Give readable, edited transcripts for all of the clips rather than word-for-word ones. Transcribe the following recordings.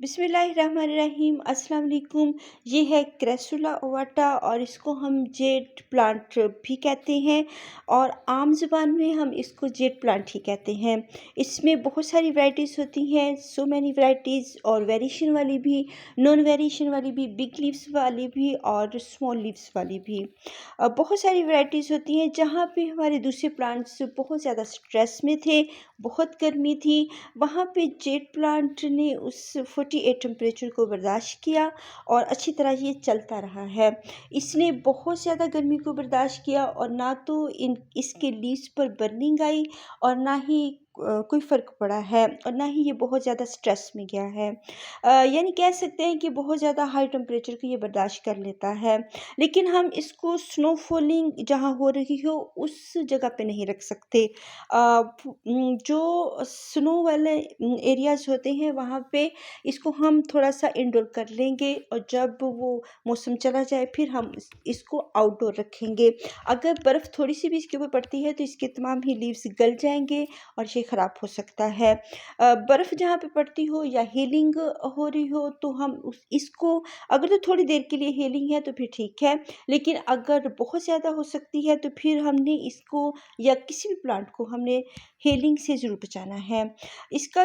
बिस्मिल्लाहिर्रहमानिर्रहीम अस्सलाम वालेकुम। ये है क्रेसुला ओवाटा और इसको हम जेड प्लांट भी कहते हैं और आम ज़ुबान में हम इसको जेड प्लांट ही कहते हैं। इसमें बहुत सारी वैराइटीज़ होती हैं, सो मैनी वैराइटीज़, और वेरिएशन वाली भी, नॉन वेरिएशन वाली भी, बिग लीव्स वाली भी और स्मॉल लीव्स वाली भी। बहुत सारी वैराइटीज़ होती हैं। जहाँ पे हमारे दूसरे प्लांट्स बहुत ज़्यादा स्ट्रेस में थे, बहुत गर्मी थी, वहाँ पे जेड प्लांट ने उस 48 टेम्परेचर को बर्दाश्त किया और अच्छी तरह ये चलता रहा है। इसने बहुत ज़्यादा गर्मी को बर्दाश्त किया और ना तो इसके लीव्स पर बर्निंग आई और ना ही कोई फ़र्क पड़ा है और ना ही ये बहुत ज़्यादा स्ट्रेस में गया है। यानी कह सकते हैं कि बहुत ज़्यादा हाई टेम्परेचर को ये बर्दाश्त कर लेता है। लेकिन हम इसको स्नोफॉलिंग जहाँ हो रही हो उस जगह पे नहीं रख सकते। जो स्नो वाले एरियाज़ होते हैं वहाँ पे इसको हम थोड़ा-सा इंडोर कर लेंगे और जब वो मौसम चला जाए फिर हम इसको आउटडोर रखेंगे। अगर बर्फ़ थोड़ी-सी भी इसके ऊपर पड़ती है तो इसके तमाम ही लीव्स गल जाएँगे और ये ख़राब हो सकता है। बर्फ़ जहाँ पे पड़ती हो या हीलिंग हो रही हो तो हम इसको, अगर तो थोड़ी देर के लिए हीलिंग है तो फिर ठीक है, लेकिन अगर बहुत ज़्यादा हो सकती है तो फिर हमने इसको या किसी भी प्लांट को हमने हीलिंग से ज़रूर बचाना है। इसका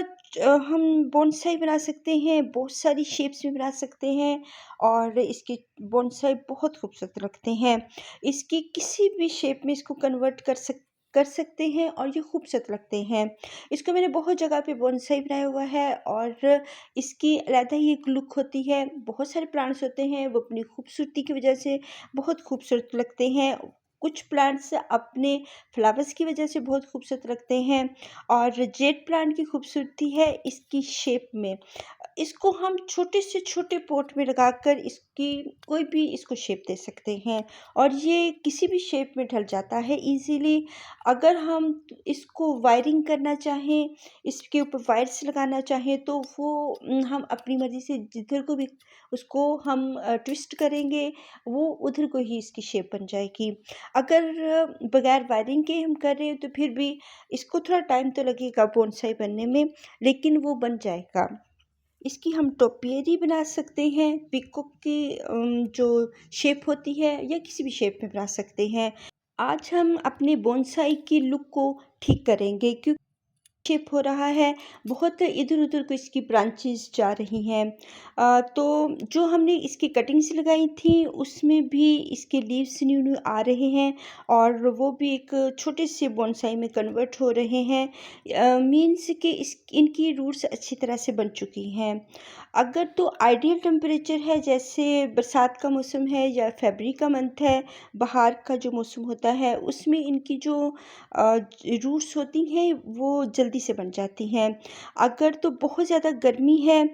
हम बोनसाई बना सकते हैं, बहुत सारी शेप्स में बना सकते हैं और इसके बोनसाई बहुत खूबसूरत लगते हैं। इसकी किसी भी शेप में इसको कन्वर्ट कर सकते हैं और ये खूबसूरत लगते हैं। इसको मैंने बहुत जगह पे बोनसाई बनाया हुआ है और इसकी अलग ही एक लुक होती है। बहुत सारे प्लांट्स होते हैं वो अपनी खूबसूरती की वजह से बहुत खूबसूरत लगते हैं। कुछ प्लांट्स अपने फ्लावर्स की वजह से बहुत खूबसूरत लगते हैं और जेड प्लांट की खूबसूरती है इसकी शेप में। इसको हम छोटे से छोटे पॉट में लगाकर इसकी कोई भी इसको शेप दे सकते हैं और ये किसी भी शेप में ढल जाता है ईज़िली। अगर हम इसको वायरिंग करना चाहें, इसके ऊपर वायर्स लगाना चाहें तो वो हम अपनी मर्ज़ी से जिधर को भी उसको हम ट्विस्ट करेंगे, वो उधर को ही इसकी शेप बन जाएगी। अगर बगैर वायरिंग के हम कर रहे हैं तो फिर भी इसको थोड़ा टाइम तो लगेगा बोनसाई बनने में, लेकिन वो बन जाएगा। इसकी हम टोपियरी बना सकते हैं, पीकॉक की जो शेप होती है या किसी भी शेप में बना सकते हैं। आज हम अपने बोनसाई की लुक को ठीक करेंगे क्योंकि शिप हो रहा है, बहुत इधर-उधर को इसकी ब्रांचेज़ जा रही हैं। तो जो हमने इसकी कटिंग्स लगाई थी उसमें भी इसके लीव्स न्यू-न्यू आ रहे हैं और वो भी एक छोटे से बोनसाई में कन्वर्ट हो रहे हैं। मीन्स कि इनकी रूट्स अच्छी तरह से बन चुकी हैं। अगर तो आइडियल टेम्परेचर है, जैसे बरसात का मौसम है या फरवरी का मंथ है, बाहर का जो मौसम होता है, उसमें इनकी जो रूट्स होती हैं वो जल्दी से बन जाती हैं। अगर तो बहुत ज़्यादा गर्मी है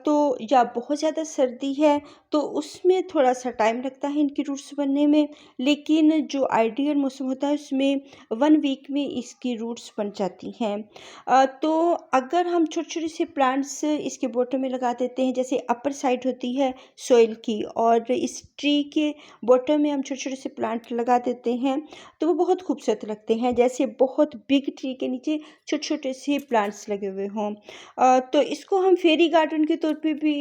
तो या बहुत ज़्यादा सर्दी है तो उसमें थोड़ा-सा टाइम लगता है इनकी रूट्स बनने में, लेकिन जो आइडियल मौसम होता है उसमें 1 वीक में इसकी रूट्स बन जाती हैं। तो अगर हम छोटे-छोटे से प्लांट्स इसके बॉटम में लगा देते हैं, जैसे अपर साइड होती है सॉइल की और इस ट्री के बॉटम में हम छोटे-छोटे से प्लांट लगा देते हैं तो वो बहुत खूबसूरत लगते हैं, जैसे बहुत बिग ट्री के नीचे छोटे-छोटे से प्लांट्स लगे हुए हों। तो इसको हम फेरी गार्डन के तौर पे भी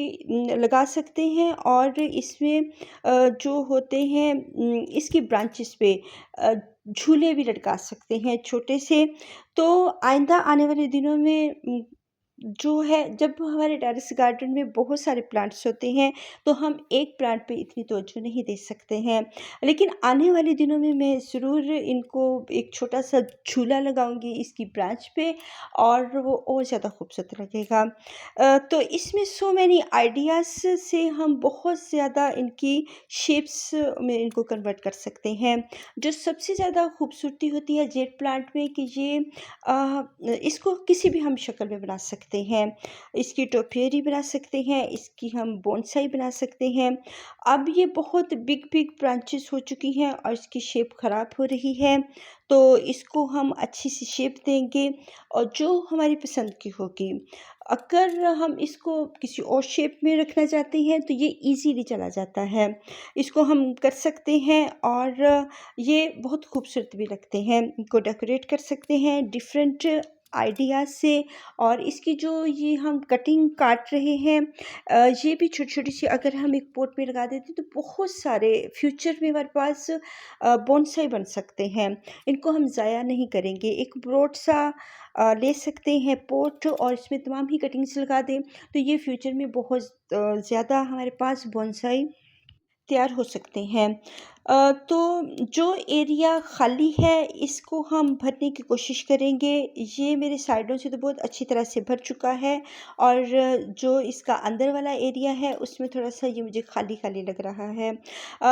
लगा सकते हैं और इसमें जो होते हैं इसकी ब्रांचेस पे अ, झूले भी लटका सकते हैं छोटे से। तो आइंदा आने वाले दिनों में जो है, जब हमारे टेरेस गार्डन में बहुत सारे प्लांट्स होते हैं तो हम एक प्लांट पे इतनी तवज्जो नहीं दे सकते हैं, लेकिन आने वाले दिनों में मैं ज़रूर इनको एक छोटा सा झूला लगाऊंगी इसकी ब्रांच पे और वो और ज़्यादा खूबसूरत लगेगा। तो इसमें सो मैनी आइडियाज़ से हम बहुत ज़्यादा इनकी शेप्स में इनको कन्वर्ट कर सकते हैं। जो सबसे ज़्यादा खूबसूरती होती है जेड प्लांट में कि ये इसको किसी भी हम शक्ल में बना सकते हैं। इसकी टोपियरी बना सकते हैं, इसकी हम बोनसाई बना सकते हैं। अब ये बहुत बिग-बिग ब्रांचेस हो चुकी हैं और इसकी शेप ख़राब हो रही है, तो इसको हम अच्छी सी शेप देंगे और जो हमारी पसंद की होगी। अगर हम इसको किसी और शेप में रखना चाहते हैं तो ये ईज़िली चला जाता है। इसको हम कर सकते हैं और ये बहुत खूबसूरत भी लगते हैं। इनको डेकोरेट कर सकते हैं डिफ़रेंट आइडियाज़ से। और इसकी जो ये हम कटिंग काट रहे हैं, ये भी छोटी-छोटी सी अगर हम एक पॉट में लगा देते हैं तो बहुत सारे फ्यूचर में हमारे पास बोनसाई बन सकते हैं। इनको हम ज़ाया नहीं करेंगे। एक ब्रॉड सा ले सकते हैं पॉट और इसमें तमाम ही कटिंग्स लगा दें, तो ये फ्यूचर में बहुत ज़्यादा हमारे पास बोनसाई तैयार हो सकते हैं। तो जो एरिया खाली है इसको हम भरने की कोशिश करेंगे। ये मेरे साइडों से तो बहुत अच्छी तरह से भर चुका है, और जो इसका अंदर वाला एरिया है उसमें थोड़ा-सा ये मुझे खाली-खाली लग रहा है।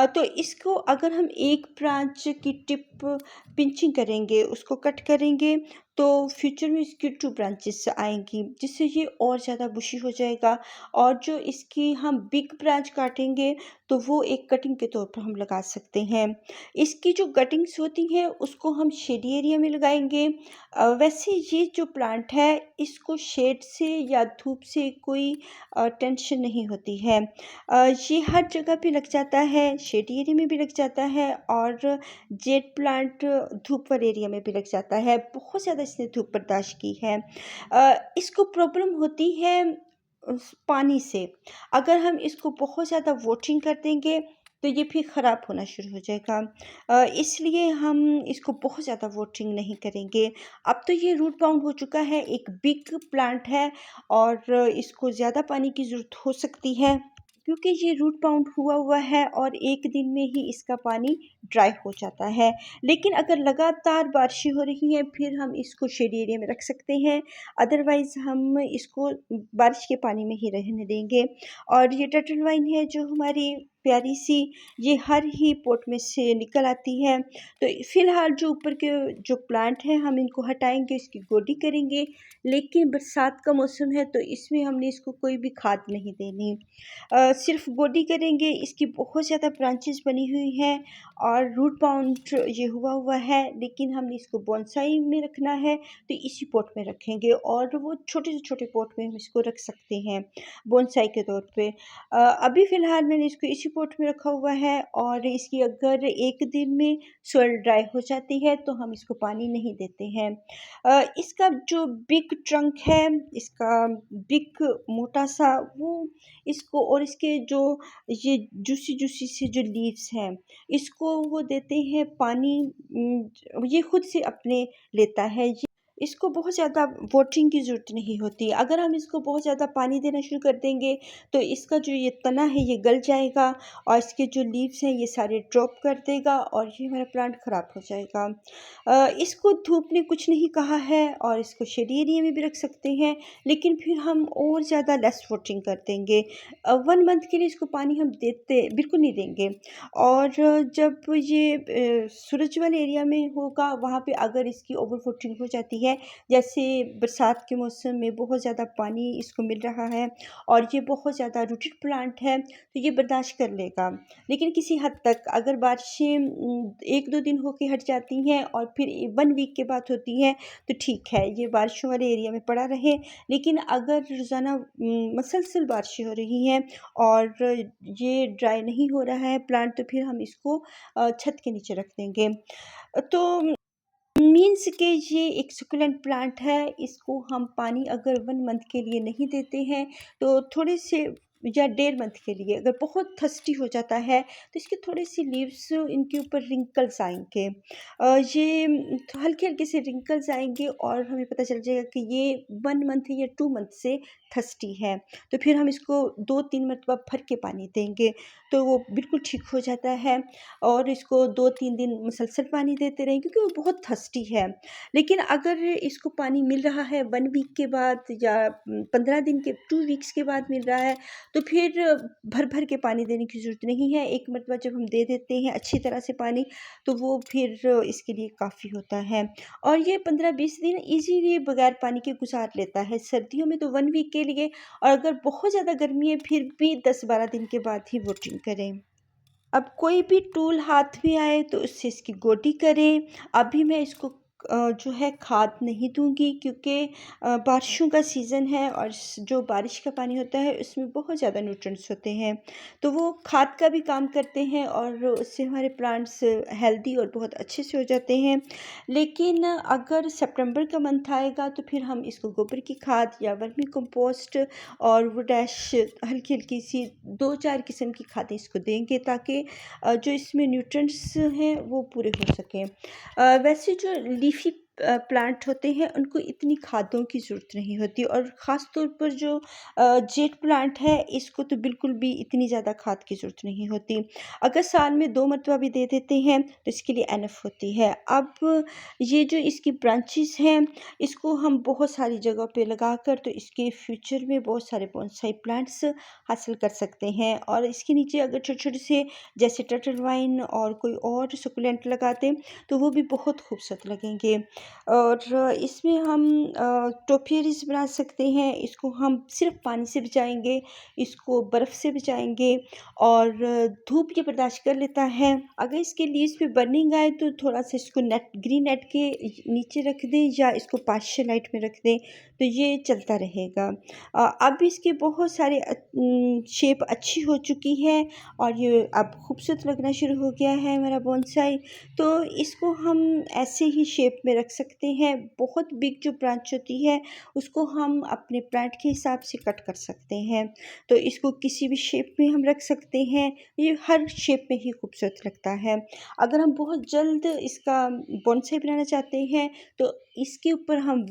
तो इसको अगर हम एक ब्रांच की टिप पिंचिंग करेंगे, उसको कट करेंगे, तो फ्यूचर में इसकी 2 ब्रांचेस आएँगी, जिससे ये और ज़्यादा बुशी हो जाएगा। और जो इसकी हम बिग ब्रांच काटेंगे तो वो एक कटिंग के तौर पर हम लगा सकते हैं। इसकी जो कटिंग्स होती हैं उसको हम शेडी एरिया में लगाएँगे। वैसे ये जो प्लांट है इसको शेड से या धूप से कोई टेंशन नहीं होती है। ये हर जगह पे लग जाता है, शेडी एरिया में भी लग जाता है और जेड प्लांट धूप वाले एरिया में भी लग जाता है। बहुत ज़्यादा इसने धूप बर्दाश्त की है। इसको प्रॉब्लम होती है उस पानी से। अगर हम इसको बहुत ज़्यादा वाटरिंग कर देंगे तो ये फिर ख़राब होना शुरू हो जाएगा। इसलिए हम इसको बहुत ज़्यादा वाटरिंग नहीं करेंगे। अब तो ये रूट बाउंड हो चुका है, एक बिग प्लांट है और इसको ज़्यादा पानी की ज़रूरत हो सकती है, क्योंकि ये रूट बाउंड हुआ हुआ है और एक दिन में ही इसका पानी ड्राई हो जाता है। लेकिन अगर लगातार बारिशें हो रही हैं फिर हम इसको शेड एरिया में रख सकते हैं, अदरवाइज़ हम इसको बारिश के पानी में ही रहने देंगे। और ये टर्टल वाइन है जो हमारी प्यारी सी, ये हर ही पॉट में से निकल आती है। तो फ़िलहाल जो ऊपर के जो प्लांट हैं हम इनको हटाएँगे, इसकी गोडी करेंगे। लेकिन बरसात का मौसम है तो इसमें हमने इसको कोई भी खाद नहीं देनी। सिर्फ गोडी करेंगे। इसकी बहुत ज़्यादा ब्रांचेस बनी हुई हैं और रूट बाउंड ये हुआ हुआ है, लेकिन हमने इसको बोनसाई में रखना है तो इसी पॉट में रखेंगे और वो छोटे से छोटे पॉट में हम इसको रख सकते हैं बोनसाई के तौर पे। अभी फ़िलहाल मैंने इसको इसी पॉट में रखा हुआ है और इसकी अगर एक दिन में सॉइल ड्राई हो जाती है तो हम इसको पानी नहीं देते हैं। इसका जो बिग ट्रंक है, इसका बिग मोटा सा वो, इसको और इसके जो ये जूसी-जूसी से जो लीव्स हैं, इसको वो देते हैं पानी। ये खुद से अपने लेता है। ये इसको बहुत ज़्यादा वाटरिंग की ज़रूरत नहीं होती। अगर हम इसको बहुत ज़्यादा पानी देना शुरू कर देंगे तो इसका जो ये तना है ये गल जाएगा और इसके जो लीव्स हैं ये सारे ड्रॉप कर देगा और ये हमारा प्लांट ख़राब हो जाएगा। इसको धूप ने कुछ नहीं कहा है और इसको शेड एरिया में भी रख सकते हैं, लेकिन फिर हम और ज़्यादा लेस वाटरिंग कर देंगे। 1 मंथ के लिए इसको पानी हम देते बिल्कुल नहीं देंगे। और जब ये सूरज वाले एरिया में होगा वहाँ पे अगर इसकी ओवर वाटरिंग हो जाती है, जैसे बरसात के मौसम में बहुत ज़्यादा पानी इसको मिल रहा है और ये बहुत ज़्यादा रूटेड प्लांट है तो ये बर्दाश्त कर लेगा। लेकिन किसी हद तक अगर बारिशें 1-2 दिन होके हट जाती हैं और फिर 1 वीक के बाद होती हैं तो ठीक है, ये बारिशों वाले एरिया में पड़ा रहे। लेकिन अगर रोज़ाना मसलसल बारिशें हो रही हैं और ये ड्राई नहीं हो रहा है प्लांट, तो फिर हम इसको छत के नीचे रख देंगे। तो मीन्स कि ये एक सुकुलेंट प्लांट है, इसको हम पानी अगर 1 मंथ के लिए नहीं देते हैं तो थोड़े से या 1.5 मंथ के लिए अगर बहुत थर्स्टी हो जाता है तो इसके थोड़े से लीव्स इनके ऊपर रिंकल्स आएँगे। ये हल्के-हल्के से रिंकल्स आएँगे और हमें पता चल जाएगा कि ये 1 मंथ या 2 मंथ से थर्स्टी है। तो फिर हम इसको 2-3 मरतबा भर के पानी देंगे तो वो बिल्कुल ठीक हो जाता है। और इसको 2-3 दिन मुसलसल पानी देते रहें क्योंकि वो बहुत थर्स्टी है। लेकिन अगर इसको पानी मिल रहा है 1 वीक के बाद या 15 दिन के 2 वीक्स के बाद मिल रहा है तो फिर भर-भर के पानी देने की ज़रूरत नहीं है। एक मरतबा जब हम दे देते हैं अच्छी तरह से पानी तो वो फिर इसके लिए काफ़ी होता है। और ये 15-20 दिन ईज़िली बगैर पानी के गुज़ार लेता है। सर्दियों में तो 1 वीक के लिए, और अगर बहुत ज़्यादा गर्मी है फिर भी 10-12 दिन के बाद ही वाटरिंग करें। अब कोई भी टूल हाथ में आए तो उससे इसकी गोडी करें। अभी मैं इसको जो है खाद नहीं दूँगी, क्योंकि बारिशों का सीज़न है और जो बारिश का पानी होता है उसमें बहुत ज़्यादा न्यूट्रिएंट्स होते हैं, तो वो खाद का भी काम करते हैं और उससे हमारे प्लांट्स हेल्दी और बहुत अच्छे से हो जाते हैं। लेकिन अगर सितंबर का मंथ आएगा तो फिर हम इसको गोबर की खाद या वर्मी कंपोस्ट और वो डैश हल्की हल्की सी 2-4 किस्म की खादें इसको देंगे, ताकि जो इसमें न्यूट्रिएंट्स हैं वो पूरे हो सकें। वैसे जो लीफी प्लांट होते हैं उनको इतनी खादों की ज़रूरत नहीं होती, और ख़ास तौर पर जो जेट प्लांट है इसको तो बिल्कुल भी इतनी ज़्यादा खाद की ज़रूरत नहीं होती। अगर साल में 2 मरतबा भी दे देते हैं तो इसके लिए एनफ होती है। अब ये जो इसकी ब्रांचेस हैं इसको हम बहुत सारी जगहों पे लगाकर तो इसके फ्यूचर में बहुत सारे बोनसाई प्लांट्स हासिल कर सकते हैं, और इसके नीचे अगर छोटे-छोटे से जैसे टर्टल वाइन और कोई और सुकुलेंट लगा दें तो वो भी बहुत खूबसूरत लगेंगे। और इसमें हम टोपियरीज बना सकते हैं। इसको हम सिर्फ पानी से बचाएंगे, इसको बर्फ़ से बचाएंगे, और धूप ये बर्दाश्त कर लेता है। अगर इसके लीव्स पे बर्निंग आए तो थोड़ा सा इसको नेट ग्रीन नेट के नीचे रख दें या इसको पार्शियल लाइट में रख दें तो ये चलता रहेगा। अब इसके बहुत सारे शेप अच्छी हो चुकी है और ये अब खूबसूरत लगना शुरू हो गया है मेरा बोनसाई। तो इसको हम ऐसे ही शेप में रख सकते हैं। बहुत बिग जो ब्रांच होती है उसको हम अपने प्लांट के हिसाब से कट कर सकते हैं, तो इसको किसी भी शेप में हम रख सकते हैं। ये हर शेप में ही खूबसूरत लगता है। अगर हम बहुत जल्द इसका बोनसाई बनाना चाहते हैं तो इसके ऊपर हम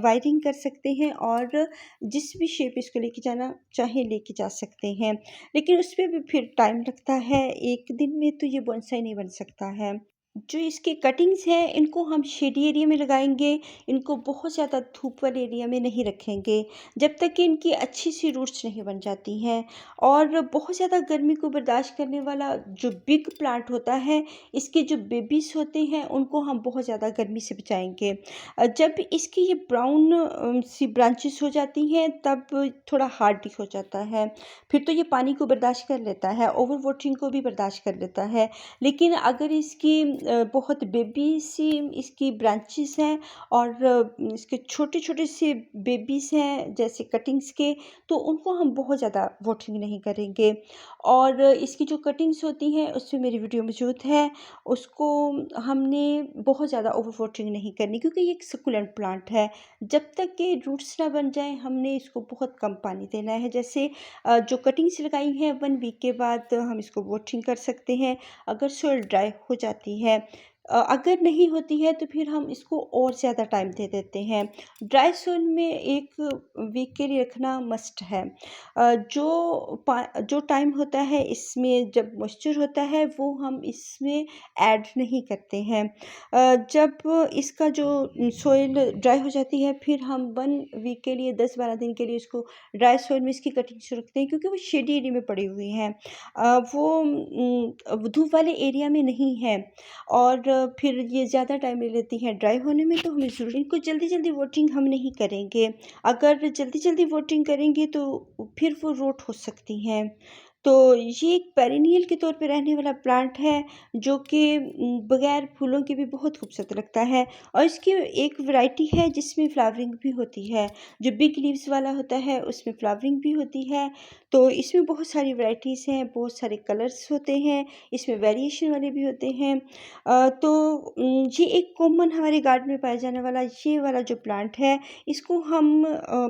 वायरिंग कर सकते हैं और जिस भी शेप इसको लेके जाना चाहे लेके जा सकते हैं, लेकिन उसमें भी फिर टाइम लगता है। एक दिन में तो ये बोनसाई नहीं बन सकता है। जो इसकी कटिंग्स हैं इनको हम शेडी एरिया में लगाएंगे, इनको बहुत ज़्यादा धूप वाले एरिया में नहीं रखेंगे जब तक कि इनकी अच्छी सी रूट्स नहीं बन जाती हैं। और बहुत ज़्यादा गर्मी को बर्दाश्त करने वाला जो बिग प्लांट होता है, इसके जो बेबीज़ होते हैं उनको हम बहुत ज़्यादा गर्मी से बचाएंगे। जब इसकी ये ब्राउन सी ब्रांचेस हो जाती हैं तब थोड़ा हार्ड हो जाता है। फिर तो ये पानी को बर्दाश्त कर लेता है, ओवर वाटरिंग को भी बर्दाश्त कर लेता है। लेकिन अगर इसकी बहुत बेबी सी इसकी ब्रांचेस हैं और इसके छोटे-छोटे से बेबीज़ हैं जैसे कटिंग्स के, तो उनको हम बहुत ज़्यादा वाटरिंग नहीं करेंगे। और इसकी जो कटिंग्स होती हैं उसमें मेरी वीडियो मौजूद है, उसको हमने बहुत ज़्यादा ओवर वाटरिंग नहीं करनी, क्योंकि ये एक सक्यूलेंट प्लांट है। जब तक कि रूट्स ना बन जाएँ हमने इसको बहुत कम पानी देना है। जैसे जो कटिंग्स लगाई हैं 1 वीक के बाद हम इसको वाटरिंग कर सकते हैं अगर सॉइल ड्राई हो जाती है। अगर नहीं होती है तो फिर हम इसको और ज़्यादा टाइम दे देते हैं। ड्राई सॉइल में 1 वीक के लिए रखना मस्ट है। जो टाइम होता है इसमें जब मॉइस्चर होता है वो हम इसमें ऐड नहीं करते हैं। जब इसका जो सॉइल ड्राई हो जाती है फिर हम 1 वीक के लिए 10-12 दिन के लिए इसको ड्राई सॉइल में इसकी कटिंग्स रखते हैं, क्योंकि वो शेडी एरिया में पड़ी हुई हैं। वो धूप वाले एरिया में नहीं है और फिर ये ज़्यादा टाइम ले लेती हैं ड्राई होने में, तो हमें ज़रूरी इनको जल्दी-जल्दी वाटरिंग हम नहीं करेंगे। अगर जल्दी-जल्दी वाटरिंग करेंगे तो फिर वो रोट हो सकती हैं। तो ये एक पेरिनियल के तौर पे रहने वाला प्लांट है जो कि बगैर फूलों के भी बहुत खूबसूरत लगता है, और इसकी एक वैरायटी है जिसमें फ्लावरिंग भी होती है। जो बिग लीव्स वाला होता है उसमें फ्लावरिंग भी होती है। तो इसमें बहुत सारी वैराइटीज़ हैं, बहुत सारे कलर्स होते हैं, इसमें वेरिएशन वाले भी होते हैं। ये एक कॉमन हमारे गार्डन में पाया जाने वाला ये वाला जो प्लांट है, इसको हम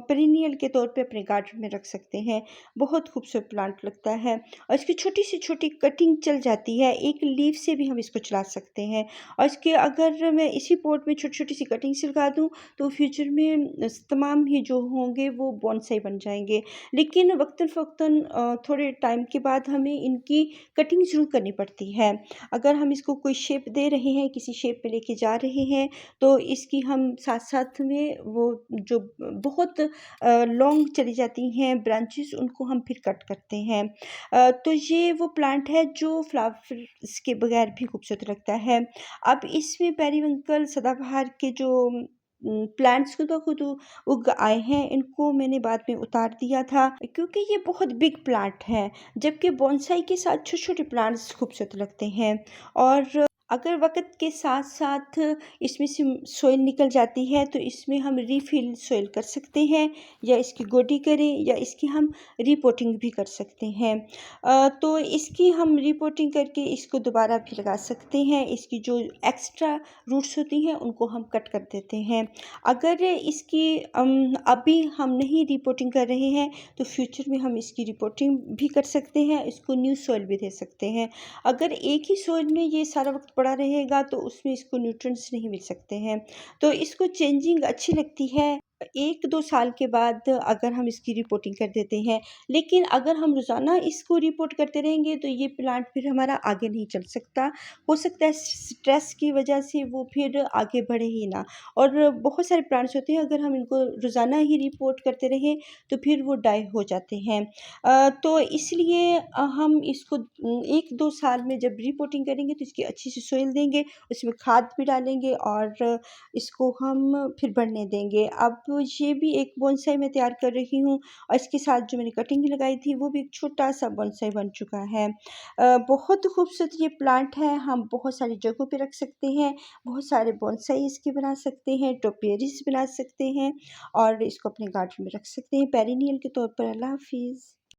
पेरिनियल के तौर पे अपने गार्डन में रख सकते हैं। बहुत खूबसूरत प्लांट लगता है और इसकी छोटी से छोटी कटिंग चल जाती है, एक लीफ से भी हम इसको चला सकते हैं। और इसके अगर मैं इसी पॉट में छोटी-छोटी सी कटिंग्स लगा दूँ तो फ्यूचर में तमाम ही जो होंगे वो बोनसाई बन जाएँगे। लेकिन वक़्तन-फ़वक़्तन थोड़े टाइम के बाद हमें इनकी कटिंग ज़रूर करनी पड़ती है। अगर हम इसको कोई शेप दे रहे हैं, किसी शेप में लेके जा रहे हैं, तो इसकी हम साथ-साथ में वो जो बहुत लॉन्ग चली जाती हैं ब्रांचेस उनको हम फिर कट करते हैं। तो ये वो प्लांट है जो फ्लावर्स के बगैर भी खूबसूरत लगता है। अब इसमें पेरिविंकल सदाबहार के जो प्लांट्स खुद ब खुद उग आए हैं, इनको मैंने बाद में उतार दिया था क्योंकि ये बहुत बिग प्लांट हैं, जबकि बोनसाई के साथ छोटे-छोटे प्लांट्स खूबसूरत लगते हैं। और अगर वक़्त के साथ-साथ इसमें से सोइल निकल जाती है तो इसमें हम रीफ़िल सोइल कर सकते हैं या इसकी गोडी करें या इसकी हम रिपोर्टिंग भी कर सकते हैं। तो इसकी हम रिपोर्टिंग करके इसको दोबारा भी लगा सकते हैं। इसकी जो एक्स्ट्रा रूट्स होती हैं उनको हम कट कर देते हैं। अगर इसकी अभी हम नहीं रिपोर्टिंग कर रहे हैं तो फ्यूचर में हम इसकी रिपोर्टिंग भी कर सकते हैं, इसको न्यू सोइल भी दे सकते हैं। अगर एक ही सोइल में ये सारा वक़्त पड़ा रहेगा तो उसमें इसको न्यूट्रिएंट्स नहीं मिल सकते हैं। तो इसको चेंजिंग अच्छी लगती है 1-2 साल के बाद अगर हम इसकी रिपोर्टिंग कर देते हैं। लेकिन अगर हम रोज़ाना इसको रिपोर्ट करते रहेंगे तो ये प्लांट फिर हमारा आगे नहीं चल सकता। हो सकता है स्ट्रेस की वजह से वो फिर आगे बढ़े ही ना। और बहुत सारे प्लांट्स होते हैं अगर हम इनको रोज़ाना ही रिपोर्ट करते रहें तो फिर वो डाई हो जाते हैं। तो इसलिए हम इसको 1-2 साल में जब रिपोर्टिंग करेंगे तो इसकी अच्छी सी सोइल देंगे, उसमें खाद भी डालेंगे और इसको हम फिर बढ़ने देंगे। अब ये भी एक बोनसाई मैं तैयार कर रही हूँ और इसके साथ जो मैंने कटिंग लगाई थी वो भी एक छोटा-सा बोनसाई बन चुका है। बहुत खूबसूरत ये प्लांट है, हम बहुत सारी जगहों पे रख सकते हैं, बहुत सारे बोनसाई इसके बना सकते हैं, टोपियरीज़ बना सकते हैं और इसको अपने गार्डन में रख सकते हैं पेरिनियल के तौर पर। अल्लाह हाफ़िज़।